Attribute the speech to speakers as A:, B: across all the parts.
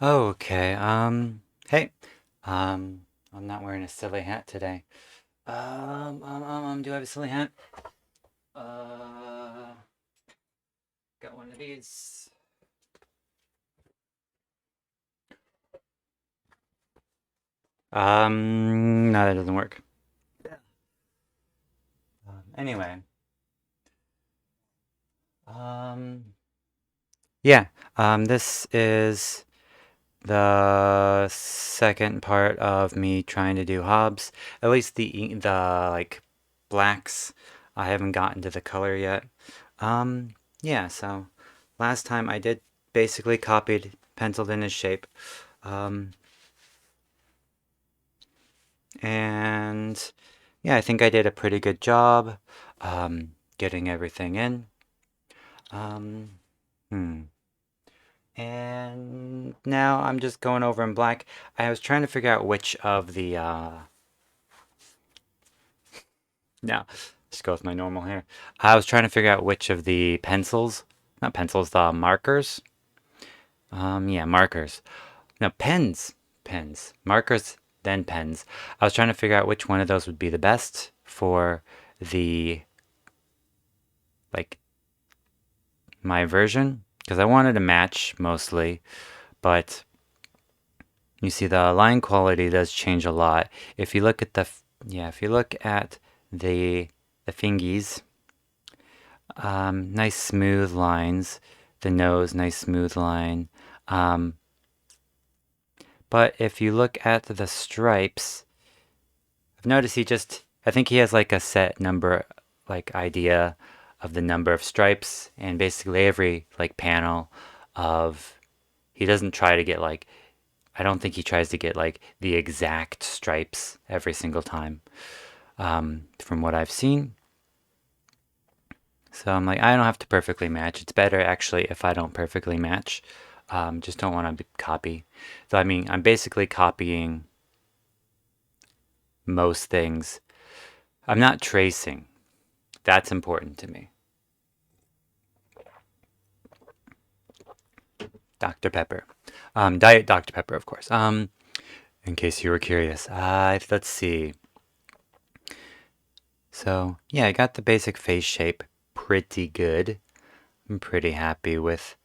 A: Okay, hey, I'm not wearing a silly hat today. Do I have a silly hat? Uh, got one of these. No, that doesn't work. Anyway, um, yeah, this is the second part of me trying to do Hobbes. At least the like blacks. I haven't gotten to the color yet. Yeah, so last time I did basically copied, penciled in his shape. Um, and yeah, I think I did a pretty good job getting everything in. Um, hmm. And now I'm just going over in black. I was trying to figure out which of the no, just go with my normal hair. I was trying to figure out which of the pencils, not pencils, the markers. Yeah, markers. No, pens, markers, then pens. I was trying to figure out which one of those would be the best for the like my version because I wanted to match mostly, but you see the line quality does change a lot. If you look at yeah, if you look at the the fingies, nice smooth lines. The nose, nice smooth line. Um, but if you look at the stripes, I've noticed I think he has like a set number, like idea of the number of stripes, and basically every like panel of, he doesn't try to get like, I don't think he tries to get like the exact stripes every single time, from what I've seen. So I'm like, I don't have to perfectly match. It's better actually if I don't perfectly match. Just don't want to copy. So I mean, I'm basically copying most things. I'm not tracing. That's important to me. Dr. Pepper. Diet Dr. Pepper, of course. In case you were curious. Let's see. So, yeah, I got the basic face shape pretty good. I'm pretty happy with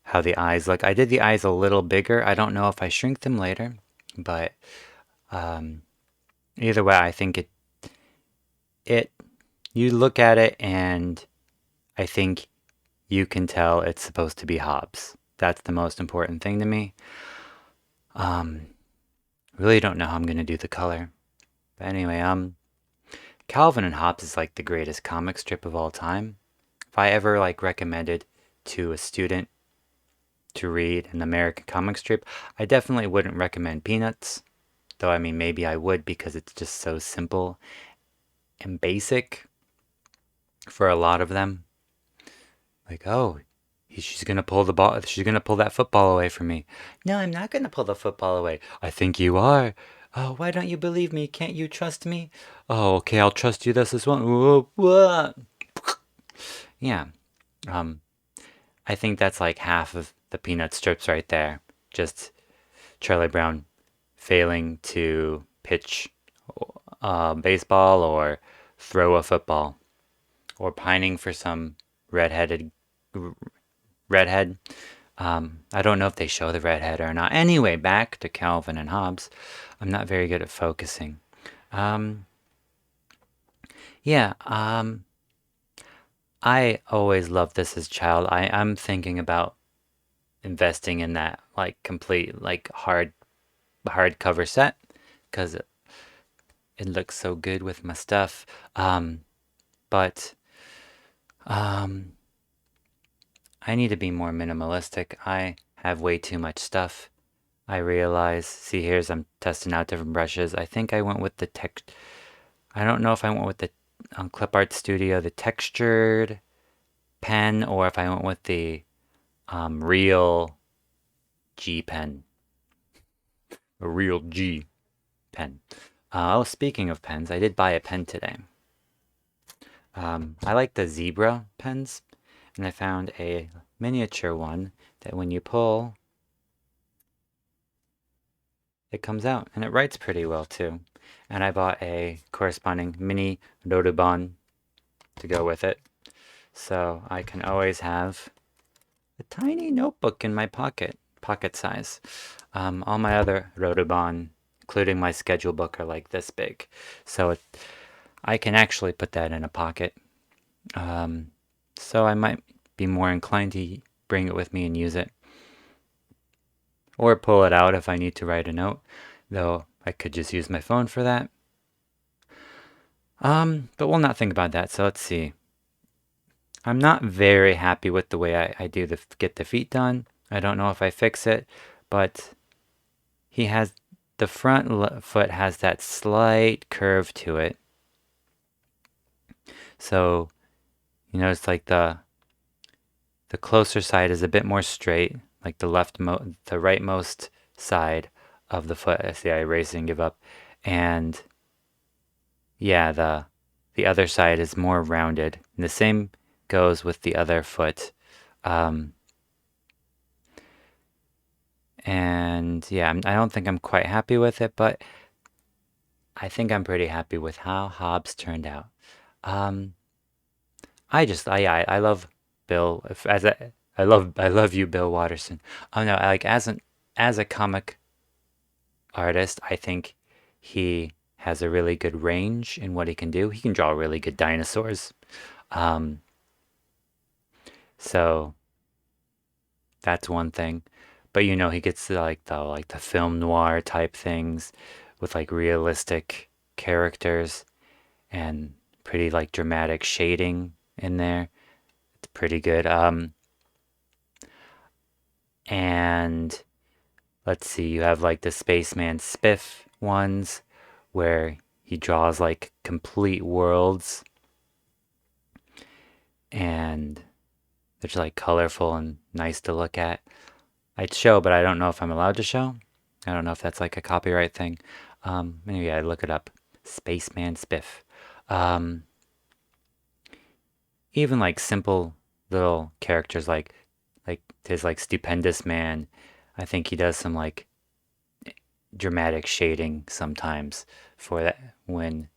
A: how the eyes look. I did the eyes a little bigger. I don't know if I shrink them later, but um, either way, I think it, you look at it and I think you can tell it's supposed to be Hobbes. That's the most important thing to me. Um, really don't know how I'm gonna do the color. But anyway, Calvin and Hobbes is like the greatest comic strip of all time. If I ever like recommended to a student to read an American comic strip, I definitely wouldn't recommend Peanuts. Though I mean maybe I would because it's just so simple and basic for a lot of them. Like, oh, she's gonna pull the ball. She's gonna pull that football away from me. No, I'm not gonna pull the football away. I think you are. Oh, why don't you believe me? Can't you trust me? Oh, okay, I'll trust you this as well. Whoa, whoa. Yeah. Um, I think that's like half of the peanut strips right there. Just Charlie Brown failing to pitch baseball or throw a football or pining for some redheaded redhead. I don't know if they show the redhead or not. Anyway, back to Calvin and Hobbes. I'm not very good at focusing. Um, yeah, I always loved this as a child. I'm thinking about investing in that like complete like hardcover set because it looks so good with my stuff. But um, I need to be more minimalistic. I have way too much stuff. I realize. See, here's I'm testing out different brushes. I think I went with the tech. I don't know if I went with the Clip Art Studio, the textured pen, or if I went with the real G pen, a real G pen. Oh, speaking of pens, I did buy a pen today. I like the zebra pens, and I found a miniature one that when you pull, it comes out. And it writes pretty well too. And I bought a corresponding mini Rotoban to go with it. So I can always have a tiny notebook in my pocket size. All my other Rotoban, including my schedule book, are like this big. So I can actually put that in a pocket. Um, so I might be more inclined to bring it with me and use it. Or pull it out if I need to write a note, though I could just use my phone for that. But we'll not think about that. So let's see. I'm not very happy with the way I do get the feet done. I don't know if I fix it, but he has the front foot has that slight curve to it. So you notice like the closer side is a bit more straight, like the rightmost side of the foot. See, I erase and give up, and yeah, the other side is more rounded. And the same goes with the other foot. Um, and yeah, I don't think I'm quite happy with it, but I think I'm pretty happy with how Hobbes turned out. Um, I love Bill. I love you, Bill Watterson. Oh no, like as a comic artist, I think he has a really good range in what he can do. He can draw really good dinosaurs. Um, so that's one thing. But you know, he gets to like the film noir type things with like realistic characters and pretty like dramatic shading in there. It's pretty good. And let's see, you have like the Spaceman Spiff ones where he draws like complete worlds and they're just like colorful and nice to look at. I'd show, but I don't know if I'm allowed to show. I don't know if that's like a copyright thing. Maybe I look it up. Spaceman Spiff. Um, Even like simple little characters like his like stupendous man. I think he does some like dramatic shading sometimes for that when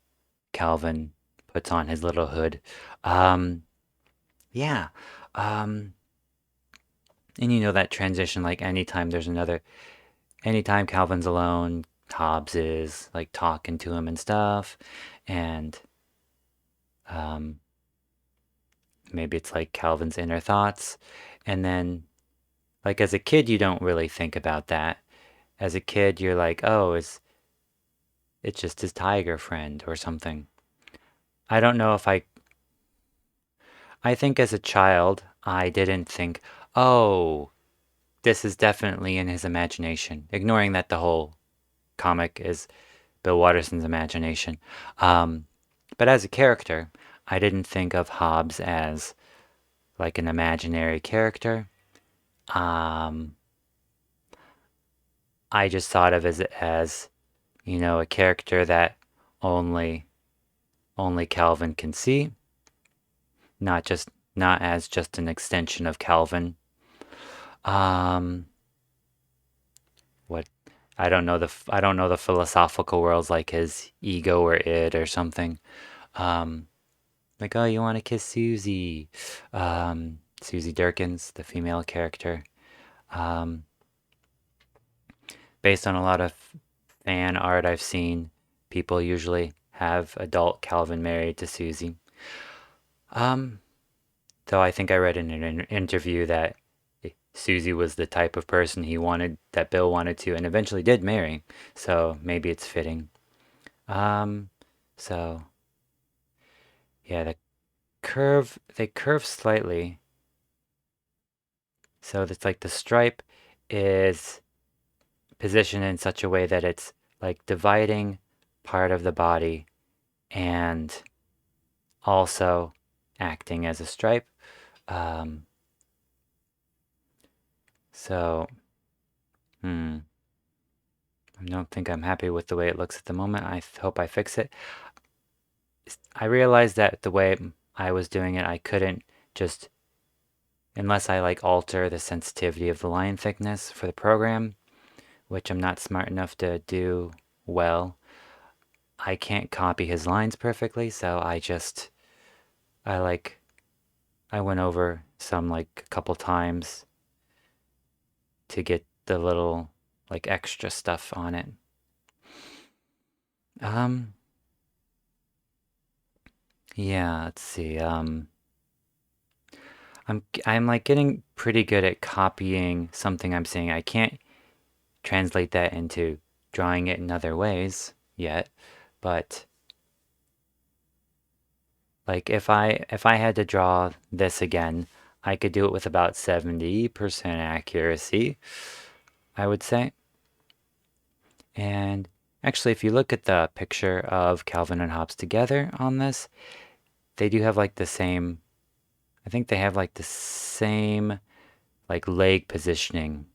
A: Calvin puts on his little hood. Um, yeah. Um, and you know that transition, like anytime Calvin's alone, Hobbes is like talking to him and stuff. And um, maybe it's like Calvin's inner thoughts. And then, like, as a kid, you don't really think about that. As a kid, you're like, oh, it's just his tiger friend or something. I don't know if I think as a child, I didn't think, oh, this is definitely in his imagination, ignoring that the whole comic is Bill Watterson's imagination. Um, but as a character, I didn't think of Hobbes as like an imaginary character. Um, I just thought of it as, you know, a character that only only Calvin can see, not as just an extension of Calvin. Um, what I don't know the philosophical worlds like his ego or id or something. Um, like oh, you want to kiss Susie, Susie Durkins, the female character. Um, Based on a lot of fan art I've seen, people usually have adult Calvin married to Susie. Um, though I think I read in an interview that Susie was the type of person that Bill wanted to, and eventually did marry. So maybe it's fitting. Um, so yeah, they curve slightly. So it's like the stripe is positioned in such a way that it's like dividing part of the body and also acting as a stripe. Um, so, hmm, I don't think I'm happy with the way it looks at the moment. I hope I fix it. I realized that the way I was doing it, I couldn't just, unless I like alter the sensitivity of the line thickness for the program, which I'm not smart enough to do well. I can't copy his lines perfectly, so I like, I went over some like a couple times to get the little like extra stuff on it. Um, yeah, let's see. I'm like getting pretty good at copying something I'm saying. I can't translate that into drawing it in other ways yet, but like if I had to draw this again, I could do it with about 70% accuracy, I would say. And actually, if you look at the picture of Calvin and Hobbes together on this, they do have like the same, I think they have like the same like leg positioning.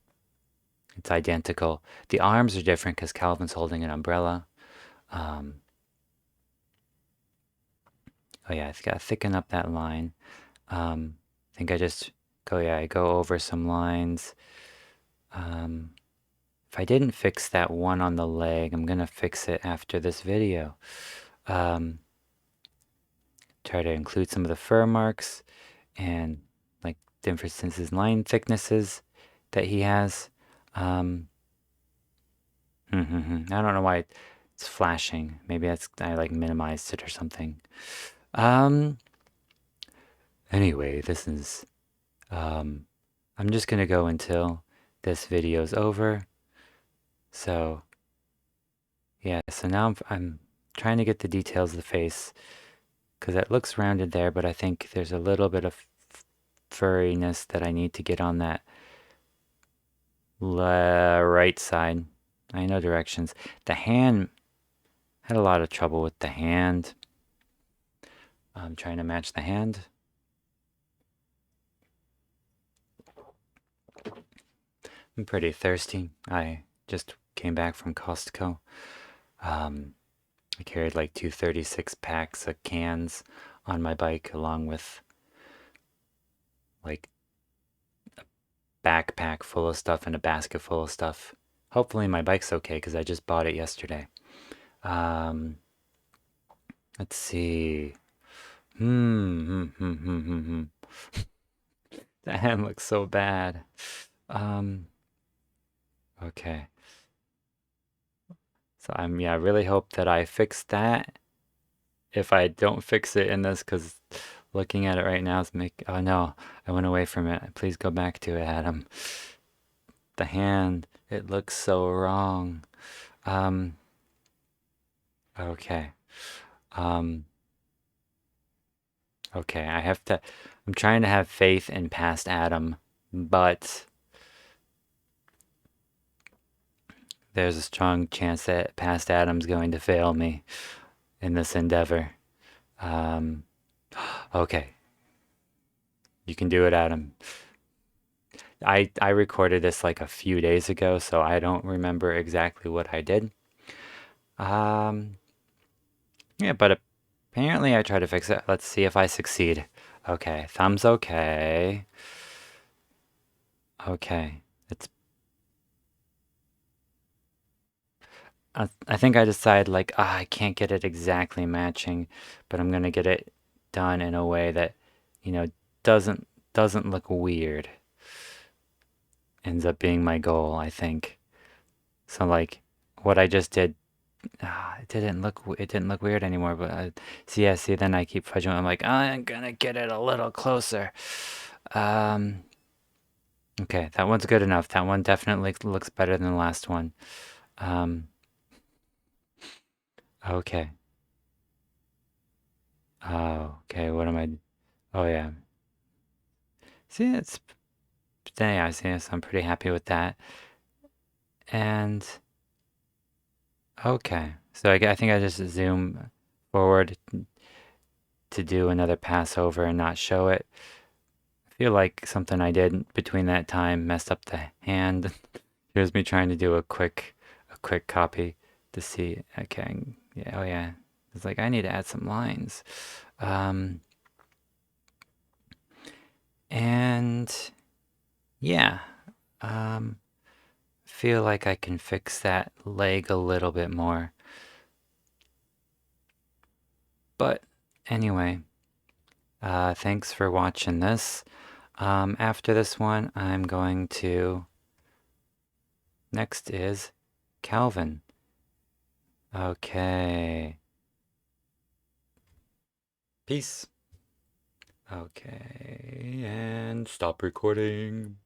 A: It's identical. The arms are different because Calvin's holding an umbrella. Um, oh yeah, I've got to thicken up that line. I think I just I go over some lines. Um, if I didn't fix that one on the leg, I'm gonna fix it after this video. Um, Try to include some of the fur marks and like differences in line thicknesses that he has. Um, I don't know why it's flashing. Maybe that's I like minimized it or something. Um, anyway, this is I'm just gonna go until this video's over. So yeah, so now I'm trying to get the details of the face because it looks rounded there, but I think there's a little bit of furriness that I need to get on that right side. I know directions. The hand had a lot of trouble with the hand. I'm trying to match the hand. I'm pretty thirsty. I just came back from Costco. Um, I carried like 236 packs of cans on my bike along with like backpack full of stuff and a basket full of stuff. Hopefully my bike's okay because I just bought it yesterday. Um, let's see. Hmm. The hand looks so bad. Um, okay. So I really hope that I fix that. If I don't fix it in this, because looking at it right now is oh no, I went away from it. Please go back to it, Adam. The hand, it looks so wrong. Um, okay. Um, okay, I'm trying to have faith in past Adam, but there's a strong chance that past Adam's going to fail me in this endeavor. Um, okay, you can do it, Adam. I recorded this like a few days ago, so I don't remember exactly what I did. Um, yeah, but apparently I tried to fix it. Let's see if I succeed. Okay, thumbs okay. Okay, it's. I think I decided like I can't get it exactly matching, but I'm gonna get it done in a way that, you know, doesn't doesn't look weird. Ends up being my goal, I think. So like what I just did, it didn't look weird anymore. But see, then I keep fudging. I'm like I'm gonna get it a little closer. Um, okay, that one's good enough. That one definitely looks better than the last one. Um, okay. Oh, okay. What am I? Oh yeah. See, yeah. I see. Yes, I'm pretty happy with that. And okay, so I think I just zoom forward to do another pass over and not show it. I feel like something I did between that time messed up the hand. Here's me trying to do a quick copy to see. Okay, yeah, oh yeah. It's like I need to add some lines. Um, and yeah, um, feel like I can fix that leg a little bit more. But anyway, thanks for watching this. After this one, I'm going to. Next is Calvin. Okay. Peace. Okay, and stop recording.